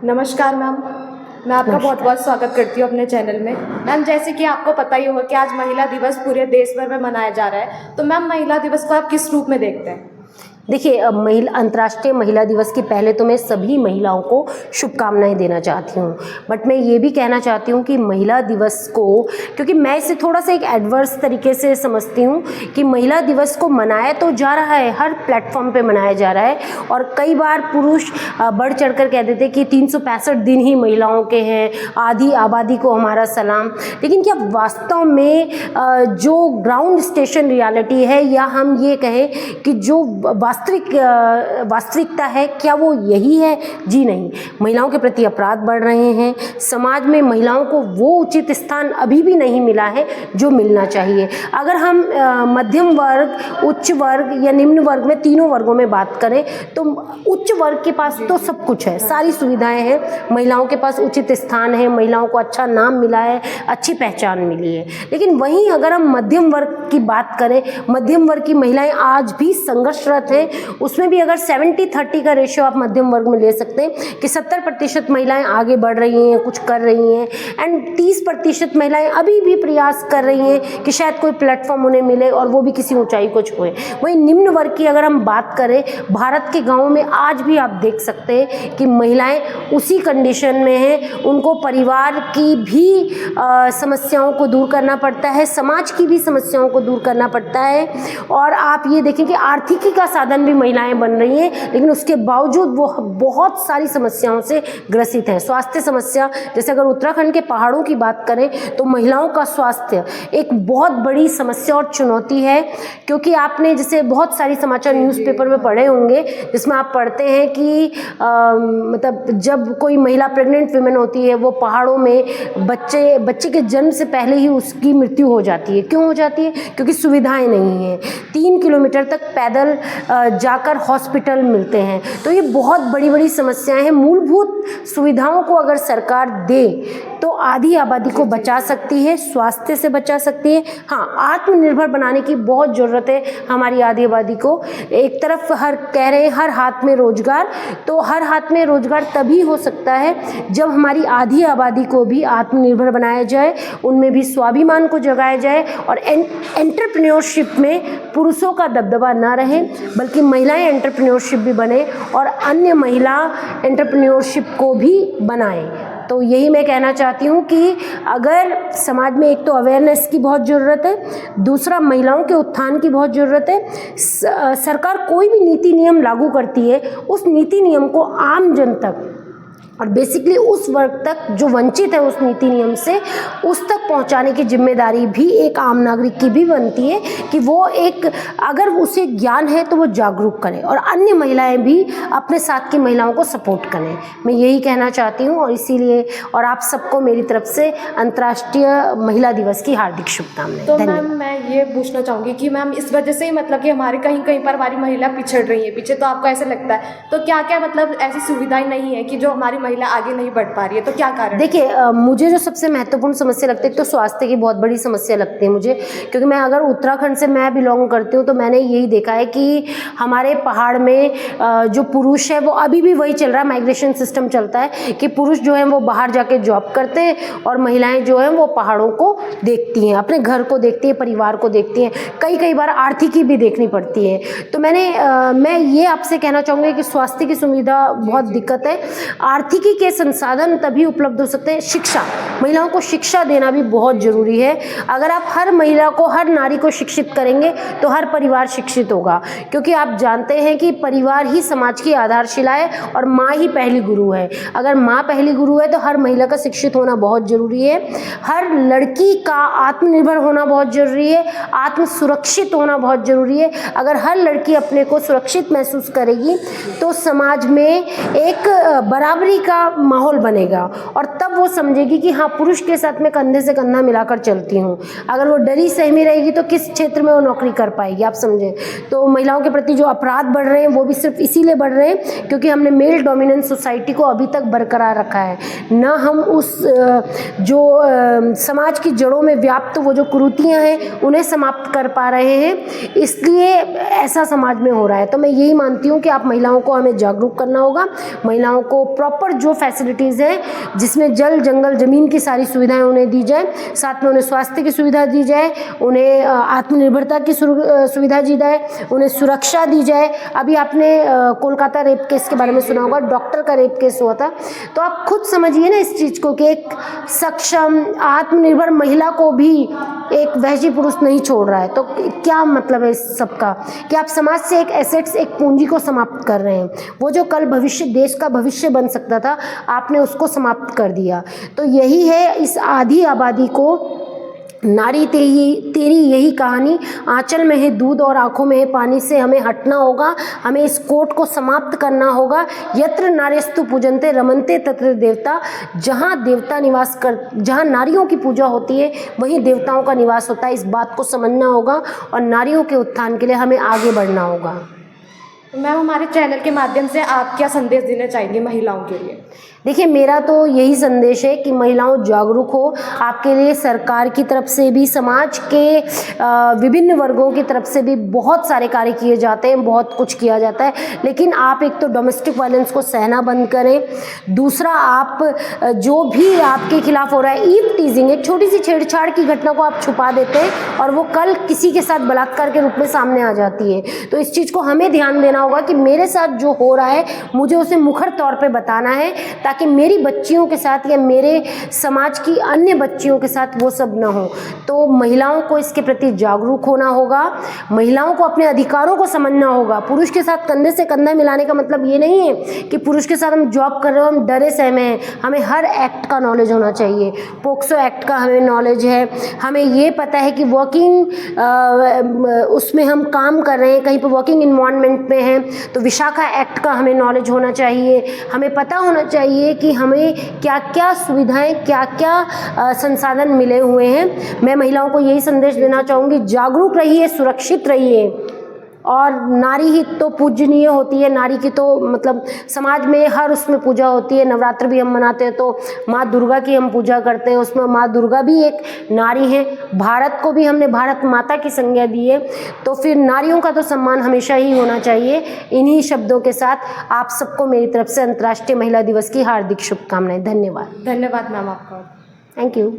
नमस्कार मैम, मैं आपका बहुत बहुत स्वागत करती हूँ अपने चैनल में। मैम, जैसे कि आपको पता ही होगा कि आज महिला दिवस पूरे देश भर में मनाया जा रहा है, तो मैम महिला दिवस को आप किस रूप में देखते हैं? देखिए, अंतर्राष्ट्रीय महिला दिवस की पहले तो मैं सभी महिलाओं को शुभकामनाएं देना चाहती हूँ। बट मैं ये भी कहना चाहती हूँ कि महिला दिवस को, क्योंकि मैं इसे थोड़ा सा एक एडवर्स तरीके से समझती हूँ कि महिला दिवस को मनाया तो जा रहा है, हर प्लेटफॉर्म पे मनाया जा रहा है, और कई बार पुरुष बढ़ चढ़ कर कह देते कि 365 दिन ही महिलाओं के हैं, आधी आबादी को हमारा सलाम। लेकिन क्या वास्तव में जो ग्राउंड स्टेशन रियलिटी है, या हम ये कहें कि जो वास्तविकता है, क्या वो यही है? जी नहीं। महिलाओं के प्रति अपराध बढ़ रहे हैं। समाज में महिलाओं को वो उचित स्थान अभी भी नहीं मिला है जो मिलना चाहिए। अगर हम मध्यम वर्ग, उच्च वर्ग या निम्न वर्ग में, तीनों वर्गों में बात करें तो उच्च वर्ग के पास तो सब कुछ है, सारी सुविधाएं हैं, महिलाओं के पास उचित स्थान है, महिलाओं को अच्छा नाम मिला है, अच्छी पहचान मिली है। लेकिन वहीं अगर हम मध्यम वर्ग की बात करें, मध्यम वर्ग की महिलाएं आज भी संघर्षरत हैं। उसमें भी अगर 70-30 का रेशियो आप मध्यम वर्ग में ले सकते हैं कि 70% महिलाएं आगे बढ़ रही हैं, कुछ कर रही हैं, एंड 30% महिलाएं अभी भी प्रयास कर रही हैं कि शायद कोई प्लेटफॉर्म उन्हें मिले और वो भी किसी ऊंचाई को छुए। वहीं निम्न वर्ग की अगर हम बात करें, भारत के गाँव में आज भी आप देख सकते हैं कि महिलाएं उसी कंडीशन में हैं। उनको परिवार की भी समस्याओं को दूर करना पड़ता है, समाज की भी समस्याओं को दूर करना पड़ता है, और आप ये देखें कि आर्थिकी का साधन भी महिलाएं बन रही हैं, लेकिन उसके बावजूद वो बहुत सारी समस्याओं से ग्रसित हैं। स्वास्थ्य समस्या, जैसे अगर उत्तराखंड के पहाड़ों की बात करें तो महिलाओं का स्वास्थ्य एक बहुत बड़ी समस्या और चुनौती है। क्योंकि आपने जैसे बहुत सारी समाचार न्यूज़पेपर में पढ़े होंगे, जिसमें आप पढ़ते हैं कि मतलब जब कोई महिला प्रेग्नेंट वुमेन होती है, वो पहाड़ों में बच्चे के जन्म से पहले ही उसकी मृत्यु हो जाती है। क्यों हो जाती है? क्योंकि सुविधाएं नहीं हैं। 3 किलोमीटर तक पैदल जाकर हॉस्पिटल मिलते हैं। तो ये बहुत बड़ी बड़ी समस्याएं हैं। मूलभूत सुविधाओं को अगर सरकार दे तो आधी आबादी को बचा सकती है, स्वास्थ्य से बचा सकती है। हाँ, आत्मनिर्भर बनाने की बहुत ज़रूरत है हमारी आधी आबादी को। एक तरफ कह रहे हैं हर हाथ में रोजगार, तो हर हाथ में रोजगार तभी हो सकता है जब हमारी आधी आबादी को भी आत्मनिर्भर बनाया जाए, उनमें भी स्वाभिमान को जगाया जाए, और एंटरप्रेन्योरशिप में पुरुषों का दबदबा ना रहे, बल्कि महिलाएं एंटरप्रेन्योरशिप भी बने और अन्य महिला एंटरप्रेन्योरशिप को भी बनाएं। तो यही मैं कहना चाहती हूँ कि अगर समाज में एक तो अवेयरनेस की बहुत ज़रूरत है, दूसरा महिलाओं के उत्थान की बहुत ज़रूरत है। सरकार कोई भी नीति नियम लागू करती है, उस नीति नियम को आम जन तक और बेसिकली उस वर्ग तक जो वंचित है उस नीति नियम से, उस तक पहुंचाने की जिम्मेदारी भी एक आम नागरिक की भी बनती है कि वो एक, अगर उसे ज्ञान है तो वो जागरूक करे और अन्य महिलाएं भी अपने साथ की महिलाओं को सपोर्ट करें। मैं यही कहना चाहती हूं, और इसीलिए और आप सबको मेरी तरफ से अंतर्राष्ट्रीय महिला दिवस की हार्दिक शुभकामनाएं। तो मैम, मैं ये पूछना चाहूँगी कि मैम इस वजह से ही मतलब कि हमारे कहीं कहीं पर हमारी महिला पिछड़ रही है पीछे, तो आपको ऐसा लगता है? तो क्या क्या मतलब ऐसी सुविधाएं नहीं है कि जो हमारी महिला आगे नहीं बढ़ पा रही है, तो क्या कारण? देखिए, मुझे जो सबसे महत्वपूर्ण समस्या लगती है तो स्वास्थ्य की बहुत बड़ी समस्या लगती है मुझे, क्योंकि मैं अगर उत्तराखंड से मैं बिलोंग करती हूँ तो मैंने यही देखा है कि हमारे पहाड़ में जो पुरुष है वो अभी भी वही चल रहा है, माइग्रेशन सिस्टम चलता है कि पुरुष जो है वो बाहर जाके जॉब करते हैं और महिलाएं जो है वो पहाड़ों को देखती हैं, अपने घर को देखती हैं, परिवार को देखती हैं, कई बार आर्थिकी भी देखनी पड़ती है। तो मैं ये आपसे कहना चाहूँगी कि स्वास्थ्य की सुविधा बहुत दिक्कत है। आर्थिकी के संसाधन तभी उपलब्ध हो सकते हैं। शिक्षा, महिलाओं को शिक्षा देना भी बहुत ज़रूरी है। अगर आप हर महिला को, हर नारी को शिक्षित करेंगे तो हर परिवार शिक्षित होगा, क्योंकि आप जानते हैं कि परिवार ही समाज की आधारशिला है और माँ ही पहली गुरु है। अगर माँ पहली गुरु है तो हर महिला का शिक्षित होना बहुत ज़रूरी है। हर लड़की का आत्मनिर्भर होना बहुत ज़रूरी है, आत्म सुरक्षित होना बहुत ज़रूरी है। अगर हर लड़की अपने को सुरक्षित महसूस करेगी तो समाज में एक बराबरी का माहौल बनेगा, और तब वो समझेगी कि हाँ, पुरुष के साथ मैं कंधे से कंधा मिलाकर चलती हूँ। अगर वो डरी सहमी रहेगी तो किस क्षेत्र में वो नौकरी कर पाएगी, आप समझें। तो महिलाओं के प्रति जो अपराध बढ़ रहे हैं वो भी सिर्फ इसीलिए बढ़ रहे हैं क्योंकि हमने मेल डोमिनेंस सोसाइटी को अभी तक बरकरार रखा है ना। हम उस जो समाज की जड़ों में व्याप्त वो जो कुरीतियाँ हैं उन्हें हमें समाप्त कर पा रहे हैं, इसलिए ऐसा समाज में हो रहा है। तो मैं यही मानती हूँ कि आप महिलाओं को हमें जागरूक करना होगा, महिलाओं को प्रॉपर जो फैसिलिटीज़ है जिसमें जल जंगल ज़मीन की सारी सुविधाएं उन्हें दी जाए, साथ में उन्हें स्वास्थ्य की सुविधा दी जाए, उन्हें आत्मनिर्भरता की सुविधा दी जाए, उन्हें सुरक्षा दी जाए। अभी आपने कोलकाता रेप केस के बारे में सुना होगा, डॉक्टर का रेप केस हुआ था। तो आप खुद समझिए ना इस चीज़ को कि एक सक्षम आत्मनिर्भर महिला को भी एक वहशी पुरुष नहीं छोड़ रहा है। तो क्या मतलब है इस सब का कि आप समाज से एक एसेट्स, एक पूंजी को समाप्त कर रहे हैं। वो जो कल भविष्य, देश का भविष्य बन सकता था, आपने उसको समाप्त कर दिया। तो यही है इस आधी आबादी को, नारी तेरी यही कहानी, आंचल में है दूध और आंखों में है पानी से हमें हटना होगा। हमें इस कोट को समाप्त करना होगा। यत्र नार्यस्तु पूजन्ते रमन्ते तत्र देवता। जहाँ नारियों की पूजा होती है वहीं देवताओं का निवास होता है। इस बात को समझना होगा और नारियों के उत्थान के लिए हमें आगे बढ़ना होगा। मैम, हमारे चैनल के माध्यम से आप क्या संदेश देना चाहेंगी महिलाओं के लिए? देखिए, मेरा तो यही संदेश है कि महिलाओं जागरूक हो। आपके लिए सरकार की तरफ से भी, समाज के विभिन्न वर्गों की तरफ से भी बहुत सारे कार्य किए जाते हैं, बहुत कुछ किया जाता है। लेकिन आप एक तो डोमेस्टिक वायलेंस को सहना बंद करें। दूसरा, आप जो भी आपके खिलाफ हो रहा है, ईव टीजिंग, एक छोटी सी छेड़छाड़ की घटना को आप छुपा देते हैं और वो कल किसी के साथ बलात्कार के रूप में सामने आ जाती है। तो इस चीज़ को हमें ध्यान देना होगा कि मेरे साथ जो हो रहा है मुझे उसे मुखर तौर पे बताना है, ताकि मेरी बच्चियों के साथ या मेरे समाज की अन्य बच्चियों के साथ वो सब ना हो। तो महिलाओं को इसके प्रति जागरूक होना होगा, महिलाओं को अपने अधिकारों को समझना होगा। पुरुष के साथ कंधे से कंधा मिलाने का मतलब ये नहीं है कि पुरुष के साथ हम जॉब कर रहे हो, हम डरे सहमे हैं। हमें हर एक्ट का नॉलेज होना चाहिए। पोक्सो एक्ट का हमें नॉलेज है, हमें ये पता है कि वर्किंग उसमें हम काम कर रहे हैं, कहीं पर वर्किंग इन्वायरमेंट में हैं, तो विशाखा एक्ट का हमें नॉलेज होना चाहिए। हमें पता होना चाहिए कि हमें क्या क्या सुविधाएं, क्या क्या संसाधन मिले हुए हैं। मैं महिलाओं को यही संदेश देना चाहूँगी, जागरूक रहिए, सुरक्षित रहिए। और नारी ही तो पूजनीय होती है, नारी की तो मतलब समाज में हर उसमें पूजा होती है। नवरात्र भी हम मनाते हैं तो माँ दुर्गा की हम पूजा करते हैं, उसमें माँ दुर्गा भी एक नारी है। भारत को भी हमने भारत माता की संज्ञा दी है, तो फिर नारियों का तो सम्मान हमेशा ही होना चाहिए। इन्हीं शब्दों के साथ आप सबको मेरी तरफ से अंतर्राष्ट्रीय महिला दिवस की हार्दिक शुभकामनाएं। धन्यवाद। धन्यवाद मैम आपका। Thank you.